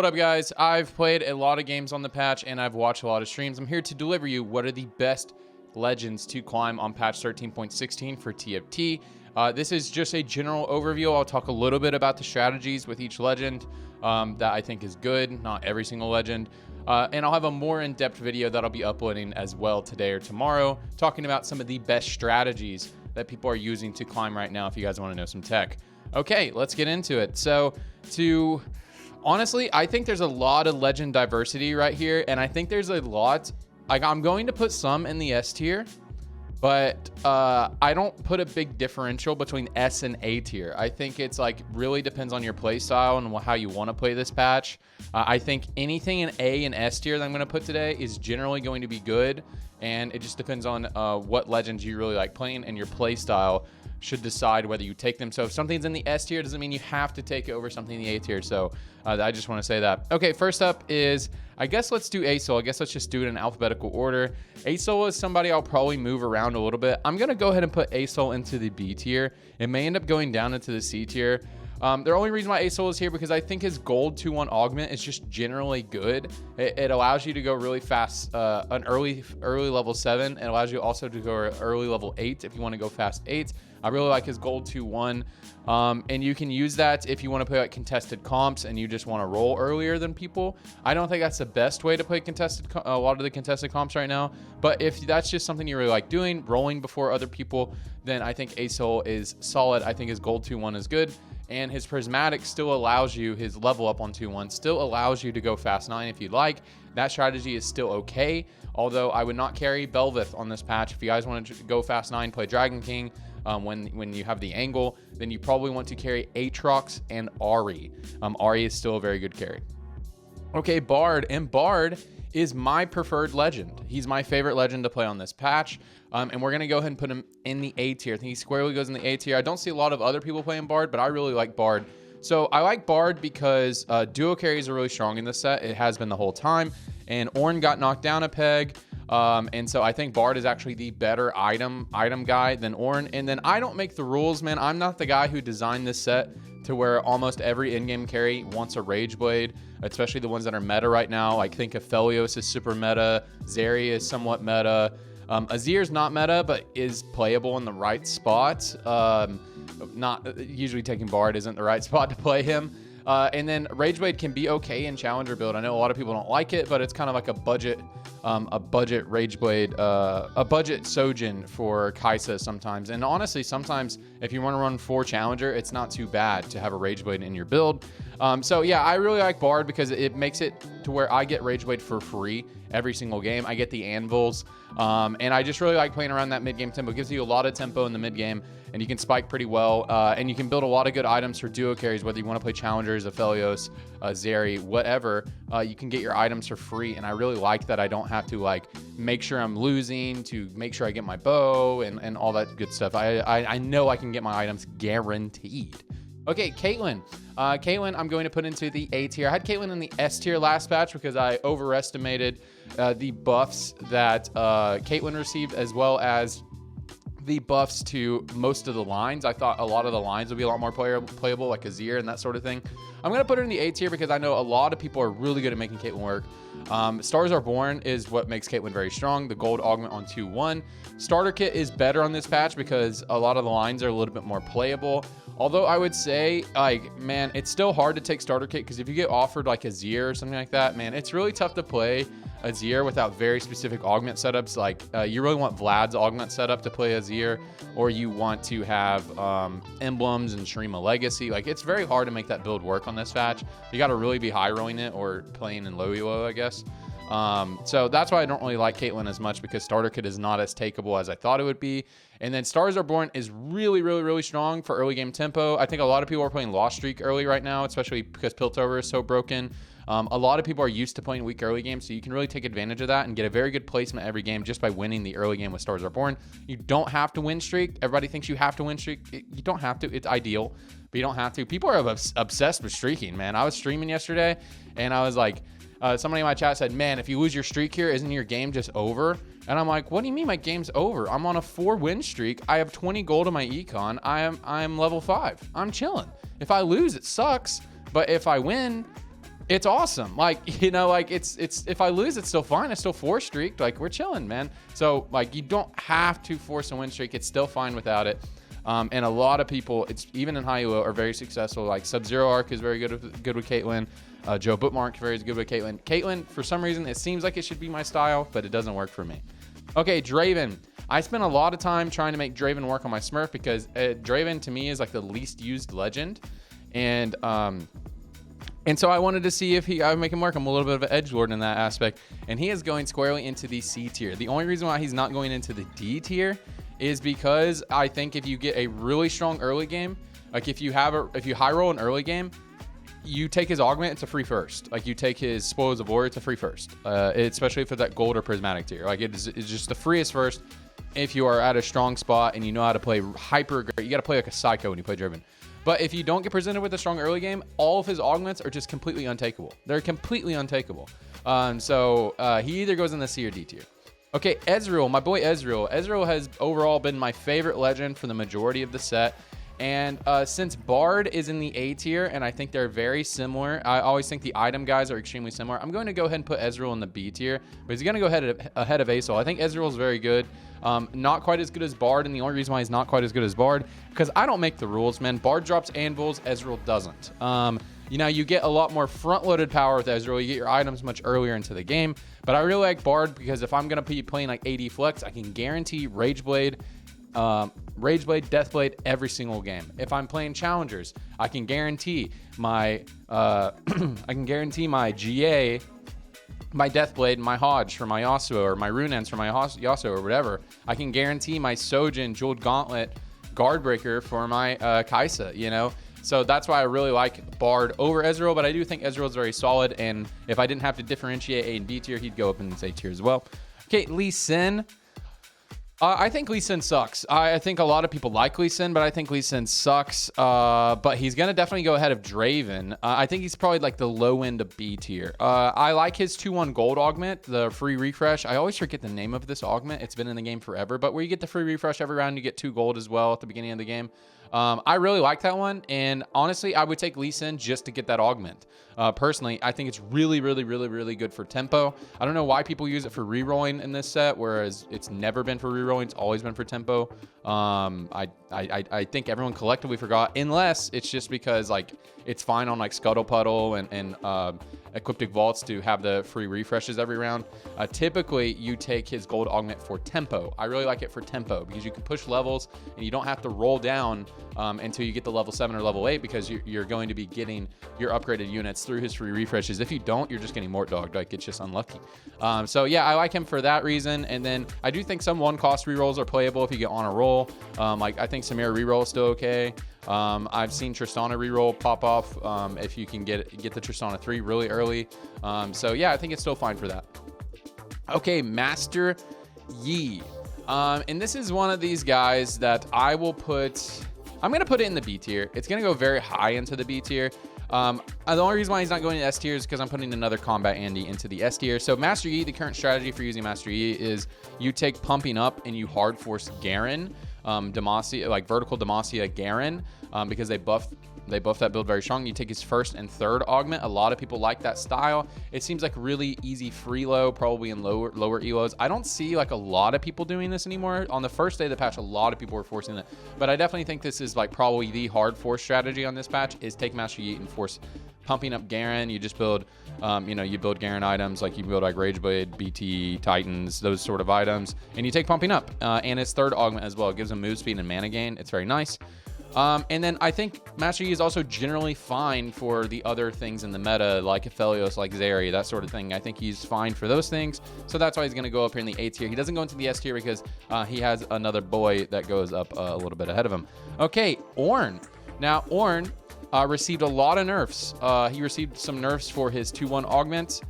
What up, guys? I've played a lot of games on the patch and I've watched a lot of streams. I'm here to deliver you what are the best legends to climb on patch 13.16 for TFT. This is just a general overview. I'll talk a little bit about the strategies with each legend that I think is good, not every single legend. And I'll have a more in-depth video that I'll be uploading as well today or tomorrow, talking about some of the best strategies that people are using to climb right now if you guys want to know some tech. Okay, let's get into it. Honestly, I think there's a lot of legend diversity right here, and I think there's a lot, like I'm going to put some in the S tier, but I don't put a big differential between S and A tier. I think it's like really depends on your play style and how you want to play this patch. I think anything in A and S tier that I'm going to put today is generally going to be good, and it just depends on what legends you really like playing, and your play style should decide whether you take them. So if something's in the S tier, doesn't mean you have to take it over something in the A tier. So I just want to say that. Okay, first up is, I guess let's do ASol. I guess let's just do it in alphabetical order. ASol is somebody I'll probably move around a little bit. I'm going to go ahead and put ASol into the B tier. It may end up going down into the C tier. The only reason why ASol is here because I think his gold 2-1 augment is just generally good. It allows you to go really fast, an early level 7. It allows you also to go early level 8 if you want to go fast 8. I really like his gold 2-1. And you can use that if you want to play like contested comps and you just want to roll earlier than people. I don't think that's the best way to play a lot of the contested comps right now. But if that's just something you really like doing, rolling before other people, then I think ASol is solid. I think his gold 2-1 is good. And his prismatic still allows you, his level up on 2-1 still allows you to go fast 9 if you'd like. That strategy is still okay. Although I would not carry Bel'Veth on this patch. If you guys want to go fast 9, play Dragon King. When you have the angle, then you probably want to carry Aatrox and Ahri. Ahri is still a very good carry. Okay, Bard. And Bard is my preferred legend. He's my favorite legend to play on this patch. And we're going to go ahead and put him in the A tier. I think he squarely goes in the A tier. I don't see a lot of other people playing Bard, but I really like Bard. So I like Bard because duo carries are really strong in this set. It has been the whole time. And Ornn got knocked down a peg. And so I think Bard is actually the better item guy than Ornn. And then I don't make the rules, man. I'm not the guy who designed this set to where almost every in-game carry wants a Rage Blade, especially the ones that are meta right now. Like think Aphelios is super meta. Zeri is somewhat meta. Azir is not meta, but is playable in the right spot. Not usually taking Bard isn't the right spot to play him. And then Rage Blade can be okay in Challenger build. I know a lot of people don't like it, but it's kind of like a budget Rage Blade, a budget Sojin for Kai'Sa sometimes. And honestly, sometimes if you want to run 4 Challenger, it's not too bad to have a Rage Blade in your build. So yeah, I really like Bard because it makes it to where I get Rage Blade for free every single game. I get the anvils, and I just really like playing around that mid-game tempo. It gives you a lot of tempo in the mid-game, and you can spike pretty well, and you can build a lot of good items for duo carries, whether you want to play Challengers, Aphelios, Zeri, whatever. You can get your items for free, and I really like that I don't have to like make sure I'm losing to make sure I get my bow and all that good stuff. I know I can get my items guaranteed. Okay, Caitlyn. Caitlyn, I'm going to put into the A tier. I had Caitlyn in the S tier last patch because I overestimated the buffs that Caitlyn received, as well as the buffs to most of the lines. I thought a lot of the lines would be a lot more playable, like Azir and that sort of thing. I'm going to put her in the A tier because I know a lot of people are really good at making Caitlyn work. Stars Are Born is what makes Caitlyn very strong. The gold augment on 2-1. Starter kit is better on this patch because a lot of the lines are a little bit more playable. Although I would say, like, man, it's still hard to take starter kit because if you get offered like Azir or something like that, man, it's really tough to play Azir without very specific augment setups. Like you really want Vlad's augment setup to play Azir, or you want to have emblems and Shurima Legacy. Like it's very hard to make that build work on this patch. You got to really be high rolling it or playing in low elo, I guess. So that's why I don't really like Caitlyn as much, because starter kit is not as takeable as I thought it would be. And then Stars Are Born is really strong for early game tempo. I think a lot of people are playing Lost Streak early right now, especially because Piltover is so broken. A lot of people are used to playing weak early games, so you can really take advantage of that and get a very good placement every game just by winning the early game with Stars Are Born. You don't have to win streak. Everybody thinks you have to win streak. You don't have to. It's ideal, but you don't have to. People are obsessed with streaking, man. I was streaming yesterday, and I was like, somebody in my chat said, man, if you lose your streak here, isn't your game just over? And I'm like, what do you mean my game's over? I'm on a 4-win streak. I have 20 gold in my econ. I am level 5. I'm chilling. If I lose, it sucks. But if I win, It's awesome. Like, you know, like it's if I lose, it's still fine. It's still 4 streaked. Like, we're chilling, man. So like, you don't have to force a win streak. It's still fine without it. And a lot of people, it's even in high elo, are very successful. Like Sub-Zero Arc is very good with Caitlyn. Joe Bookmark very good with Caitlyn. Caitlyn, for some reason, it seems like it should be my style, but it doesn't work for me. Okay, Draaaven. I spent a lot of time trying to make Draaaven work on my Smurf because Draaaven to me is like the least used legend, and so I wanted to see if I would make him work. I'm a little bit of an edgelord in that aspect, and he is going squarely into the C tier. The only reason why he's not going into the D tier is because I think if you get a really strong early game, like if you high roll an early game, you take his augment, it's a free first. Like you take his spoils of war, it's a free first. Especially for that gold or prismatic tier. Like it's just the freest first if you are at a strong spot and you know how to play hyper great. You got to play like a psycho when you play Draven. But if you don't get presented with a strong early game, all of his augments are just completely untakeable. They're completely untakeable. So he either goes in the C or D tier. Okay, Ezreal, my boy Ezreal. Ezreal has overall been my favorite legend for the majority of the set. And since Bard is in the A tier, and I think they're very similar, I always think the item guys are extremely similar. I'm going to go ahead and put Ezreal in the B tier, but he's going to go ahead of ASol. I think Ezreal is very good. Not quite as good as Bard, and the only reason why he's not quite as good as Bard, because I don't make the rules, man. Bard drops anvils, Ezreal doesn't. You know, you get a lot more front-loaded power with Ezreal. You get your items much earlier into the game. But I really like Bard because if I'm going to be playing like AD Flex, I can guarantee Rageblade, Deathblade every single game. If I'm playing challengers, I can guarantee my GA, my Deathblade, my Hodge for my Yasuo, or my Runeens for my Yasuo, or whatever. I can guarantee my Sojin Jeweled Gauntlet Guardbreaker for my Kai'Sa, you know? So that's why I really like Bard over Ezreal, but I do think Ezreal is very solid, and if I didn't have to differentiate A and B tier, he'd go up in this A tier as well. Okay, Lee Sin. I think Lee Sin sucks. I think a lot of people like Lee Sin, but I think Lee Sin sucks. But he's going to definitely go ahead of Draven. I think he's probably like the low end of B tier. I like his 2-1 gold augment, the free refresh. I always forget the name of this augment. It's been in the game forever, but where you get the free refresh every round, you get 2 gold as well at the beginning of the game. I really like that one, and honestly, I would take Lee Sin just to get that augment. Personally, I think it's really, really, really, really good for tempo. I don't know why people use it for rerolling in this set, whereas it's never been for rerolling. It's always been for tempo. I think everyone collectively forgot, unless it's just because like it's fine on like Scuttle Puddle and Ecliptic Vaults to have the free refreshes every round. Typically, you take his gold augment for tempo. I really like it for tempo because you can push levels and you don't have to roll down until you get to level 7 or level 8 because you're going to be getting your upgraded units through his free refreshes. If you don't, you're just getting Mort Dogged. Like, it's just unlucky. So yeah, I like him for that reason. And then I do think some 1-cost rerolls are playable if you get on a roll. Like I think Samira reroll is still okay. I've seen Tristana reroll pop off if you can get the Tristana 3 really early. So yeah, I think it's still fine for that. Okay, Master Yi. And this is one of these guys that I'm going to put it in the B tier. It's going to go very high into the B tier. The only reason why he's not going to S tier is because I'm putting another Combat Andy into the S tier. So Master Yi, the current strategy for using Master Yi is you take Pumping Up and you hard force Garen, Demacia, like vertical Demacia Garen, because they buff that build very strong. You take his first and third augment. A lot of people like that style. It seems like really easy free low, probably in lower elos. I don't see like a lot of people doing this anymore. On the first day of the patch, a lot of people were forcing it, but I definitely think this is like probably the hard force strategy on this patch is take Master Yi and force Pumping Up Garen. You just build, you build Garen items, like you build like Rageblade, BT, Titans, those sort of items, and you take Pumping Up and his third augment as well. It gives him move speed and mana gain. It's very nice. And then I think Master Yi is also generally fine for the other things in the meta, like Aphelios, like Zeri, that sort of thing. I think he's fine for those things. So that's why he's going to go up here in the A tier. He doesn't go into the S tier because he has another boy that goes up a little bit ahead of him. Okay, Ornn. Now, Ornn received a lot of nerfs. He received some nerfs for his 2-1 augments.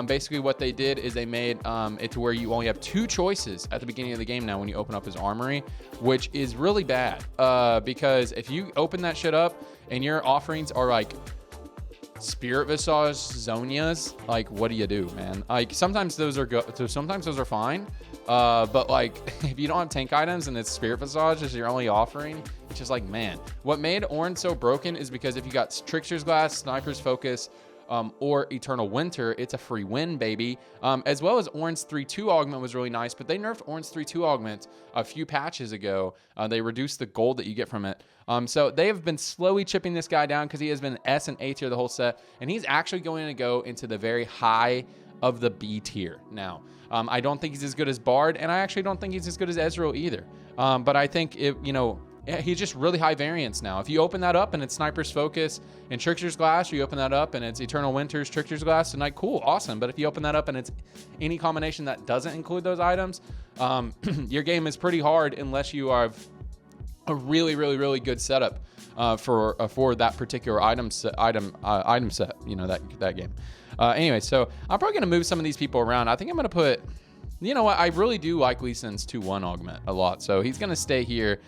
Basically what they did is they made it to where you only have 2 choices at the beginning of the game now when you open up his armory, which is really bad because if you open that shit up and your offerings are like Spirit Visage Zonias, like what do you do, man? Like sometimes those are good, so sometimes those are fine, but like if you don't have tank items and it's Spirit Visage as your only offering, it's just like, man. What made Ornn so broken is because if you got Trickster's Glass, Sniper's Focus, or Eternal Winter, it's a free win, baby. As well as Ornn's 3-2 augment was really nice, but they nerfed Ornn's 3-2 augment a few patches ago. They reduced the gold that you get from it. So they have been slowly chipping this guy down because he has been S and A tier the whole set, and he's actually going to go into the very high of the B tier now. I don't think he's as good as Bard, and I actually don't think he's as good as Ezreal either. But I think he's just really high variance now. If you open that up and it's Sniper's Focus and Trickster's Glass, or you open that up and it's Eternal Winter's Trickster's Glass tonight, cool, awesome. But if you open that up and it's any combination that doesn't include those items, your game is pretty hard unless you have a really, really, really good setup for that particular item set. That game. Anyway, so I'm probably gonna move some of these people around. I think I'm gonna put, you know what? I really do like Lee Sin's 2-1 augment a lot, so he's gonna stay here.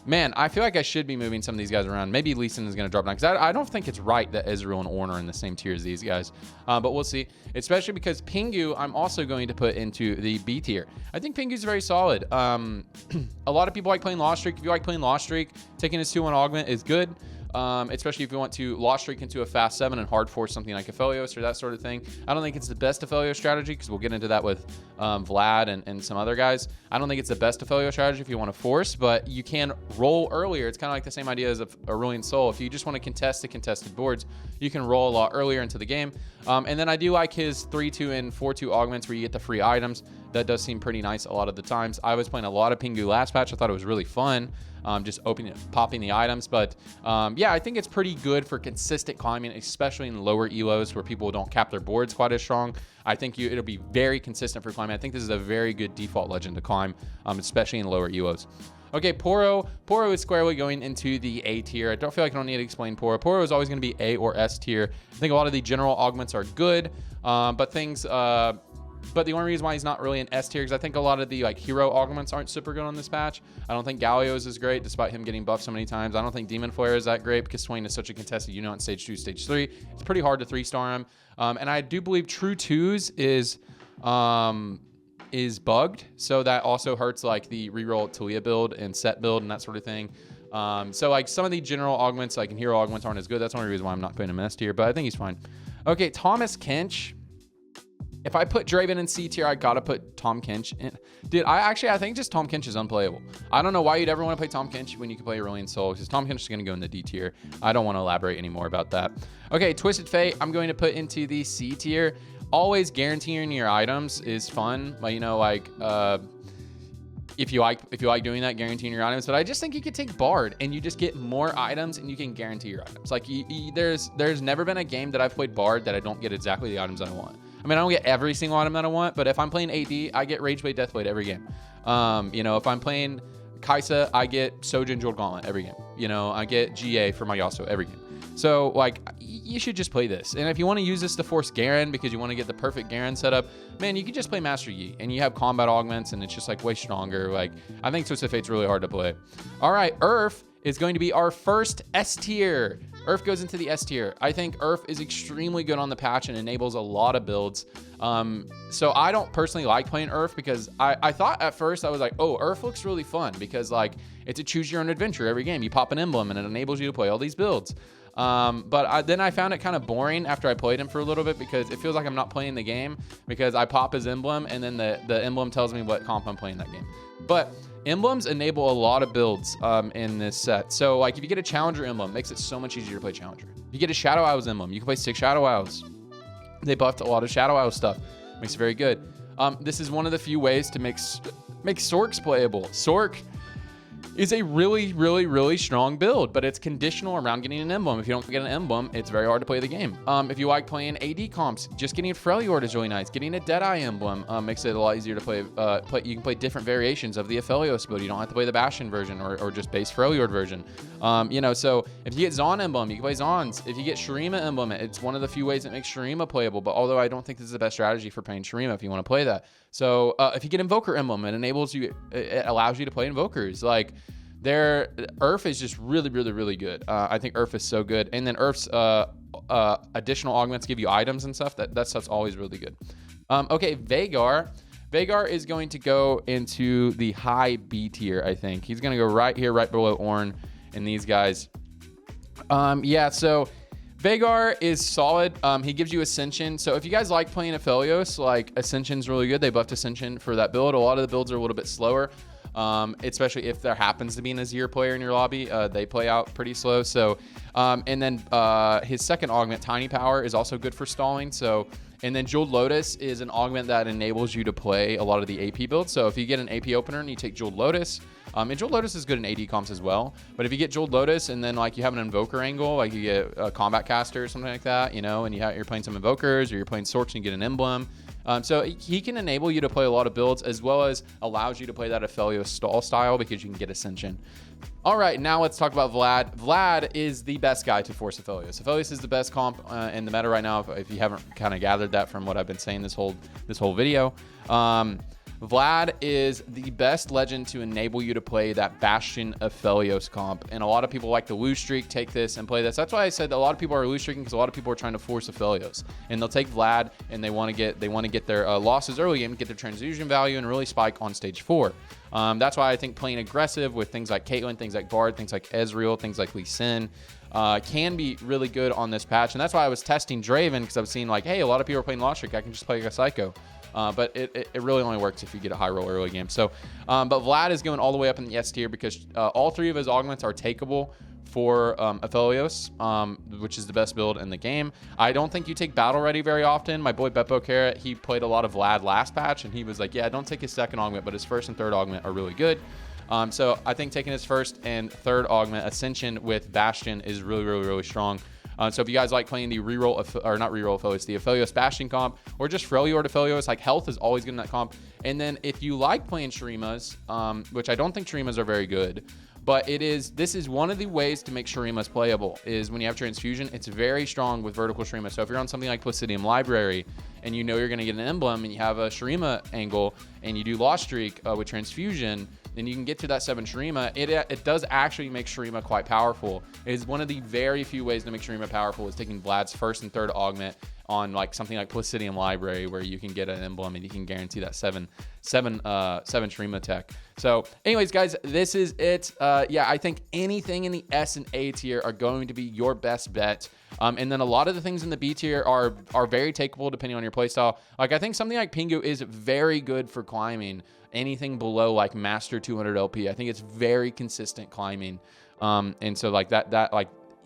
Man, I feel like I should be moving some of these guys around. Maybe Lee Sin is going to drop down, because I don't think it's right that Ezreal and Ornn are in the same tier as these guys. But we'll see, especially because Pengu I'm also going to put into the B tier. I think Pengu's very solid. A lot of people like playing Lost Streak. If you like playing Lost Streak, taking his 2-1 augment is good. Especially if you want to Lost Streak into a fast 7 and hard force something like Aphelios or that sort of thing. I don't think it's the best Aphelios strategy, because we'll get into that with Vlad and some other guys. I don't think it's the best Aphelios strategy if you want to force, but you can roll earlier. It's kind of like the same idea as a Aurelion Sol. If you just want to contest the contested boards, you can roll a lot earlier into the game. And then I do like his 3-2 and 4-2 augments where you get the free items. That does seem pretty nice a lot of the times. I was playing a lot of Pengu last patch. I thought it was really fun. Just popping the items. But yeah, I think it's pretty good for consistent climbing, especially in lower elos where people don't cap their boards quite as strong. I think it'll be very consistent for climbing. I think this is a very good default legend to climb, especially in lower elos. Okay, Poro. Poro is squarely going into the A tier. I don't feel like I don't need to explain Poro. Poro is always going to be A or S tier. I think a lot of the general augments are good, but the only reason why he's not really an S tier is I think a lot of the hero augments aren't super good on this patch. I don't think Galio's is great, despite him getting buffed so many times. I don't think Demon Flare is that great, because Swain is such a contested unit on stage 2, stage 3. It's pretty hard to 3-star him. And I do believe True 2s is bugged, so that also hurts the reroll Talia build and set build and that sort of thing. So some of the general augments, and hero augments, aren't as good. That's one reason why I'm not putting him in S tier, but I think he's fine. Okay, Tahm Kench. If I put Draaaaaven in C tier, I gotta put Tahm Kench in. Dude, I think just Tahm Kench is unplayable. I don't know why you'd ever want to play Tahm Kench when you can play Aurelion Sol, because Tahm Kench is gonna go in the D tier. I don't want to elaborate anymore about that. Okay, Twisted Fate, I'm going to put into the C tier. Always guaranteeing your items is fun. If you like doing that, guaranteeing your items. But I just think you could take Bard and you just get more items and you can guarantee your items. There's never been a game that I've played Bard that I don't get exactly the items that I want. I mean, I don't get every single item that I want, but if I'm playing AD, I get Rageblade, Deathblade every game. If I'm playing Kai'Sa, I get Soja and Jeweled Gauntlet every game. I get GA for my Yasuo every game. So, you should just play this. And if you want to use this to force Garen because you want to get the perfect Garen setup, man, you can just play Master Yi. And you have combat augments, and it's just, way stronger. I think Twisted Fate's really hard to play. All right, Urf is going to be our first S tier. Urf goes into the S tier. I think Urf is extremely good on the patch and enables a lot of builds. So I don't personally like playing Urf, because I thought at first, I was like, oh, Urf looks really fun, because it's a choose your own adventure every game. You pop an emblem and it enables you to play all these builds. Then I found it kind of boring after I played him for a little bit, because it feels like I'm not playing the game, because I pop his emblem and then the emblem tells me what comp I'm playing that game. But emblems enable a lot of builds in this set. So if you get a Challenger emblem, it makes it so much easier to play Challenger. If you get a Shadow Owls emblem, you can play 6 Shadow Owls. They buffed a lot of Shadow Owl stuff. Makes it very good. This is one of the few ways to make Sorks playable. Sork is a really, really, really strong build, but it's conditional around getting an emblem. If you don't get an emblem, it's very hard to play the game. If you like playing AD comps, just getting Freljord is really nice. Getting a Deadeye emblem makes it a lot easier to play. You can play different variations of the Aphelios build. You don't have to play the Bastion version or just base Freljord version. So if you get Zaun emblem, you can play Zauns. If you get Shurima emblem, it's one of the few ways that makes Shurima playable, but although I don't think this is the best strategy for playing Shurima if you want to play that. So if you get Invoker emblem, it allows you to play Invokers. Urf is just really, really, really good. I think Urf is so good. And then Urf's additional augments give you items and stuff. That stuff's always really good. Okay, Veigar. Veigar is going to go into the high B tier, I think. He's going to go right here, right below Ornn and these guys. So Veigar is solid. He gives you Ascension. So if you guys like playing Aphelios, like Ascension's really good. They buffed Ascension for that build. A lot of the builds are a little bit slower, especially if there happens to be an Azir player in your lobby. They play out pretty slow. So, and then his second augment, Tiny Power, is also good for stalling. So, and then Jeweled Lotus is an augment that enables you to play a lot of the AP builds. So if you get an AP opener and you take Jeweled Lotus, and Jeweled Lotus is good in AD comps as well. But if you get Jeweled Lotus and then like you have an Invoker angle, like you get a Combat Caster or something like that, you know, and you're playing some Invokers or you're playing Sorks and you get an Emblem. So he can enable you to play a lot of builds as well as allows you to play that Aphelios stall style because you can get Ascension. All right, now let's talk about Vlad. Vlad is the best guy to force Aphelios. Aphelios is the best comp in the meta right now, if you haven't kind of gathered that from what I've been saying this whole video. Vlad is the best legend to enable you to play that Bastion Aphelios comp. And a lot of people like the lose streak, take this and play this. That's why I said that a lot of people are lose streaking because a lot of people are trying to force Aphelios. And they'll take Vlad and they want to get their losses early game, get their transfusion value, and really spike on stage 4. That's why I think playing aggressive with things like Caitlyn, things like Bard, things like Ezreal, things like Lee Sin can be really good on this patch. And that's why I was testing Draaaven because I was seeing like, hey, a lot of people are playing lost streak. I can just play like a Psycho. But it really only works if you get a high roll early game. So, but Vlad is going all the way up in the S tier because all 3 of his augments are takeable for Aphelios, which is the best build in the game. I don't think you take Battle Ready very often. My boy Beppo Carrot, he played a lot of Vlad last patch, and he was like, yeah, don't take his second augment, but his first and third augment are really good. So I think taking his first and third augment, Ascension with Bastion, is really, really, really strong. So if you guys like playing the not reroll Aphelios, the Aphelios Bastion comp, or just Freljord Aphelios, like health is always good in that comp. And then if you like playing Shurimas, which I don't think Shurimas are very good, but this is one of the ways to make Shurimas playable, is when you have Transfusion, it's very strong with vertical Shurima. So if you're on something like Placidium Library, and you know you're going to get an emblem, and you have a Shurima angle, and you do Lost Streak with Transfusion, then you can get to that 7 Shurima. It does actually make Shurima quite powerful. It is one of the very few ways to make Shurima powerful is taking Vlad's first and third augment on like something like Placidium Library, where you can get an emblem and you can guarantee that 7 Shurima tech. So anyways, guys, this is it. Yeah, I think anything in the S and A tier are going to be your best bet. And then a lot of the things in the B tier are very takeable depending on your playstyle. Like I think something like Pengu is very good for climbing. Anything below like Master 200 LP, I think it's very consistent climbing. And so like that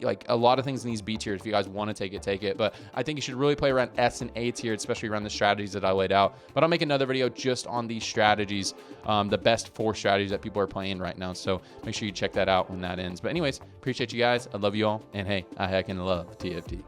like a lot of things in these B tiers, if you guys want to take it. But I think you should really play around S and A tier, especially around the strategies that I laid out. But I'll make another video just on these strategies, the best 4 strategies that people are playing right now. So make sure you check that out when that ends. But anyways, appreciate you guys. I love you all. And hey, I heckin' love TFT.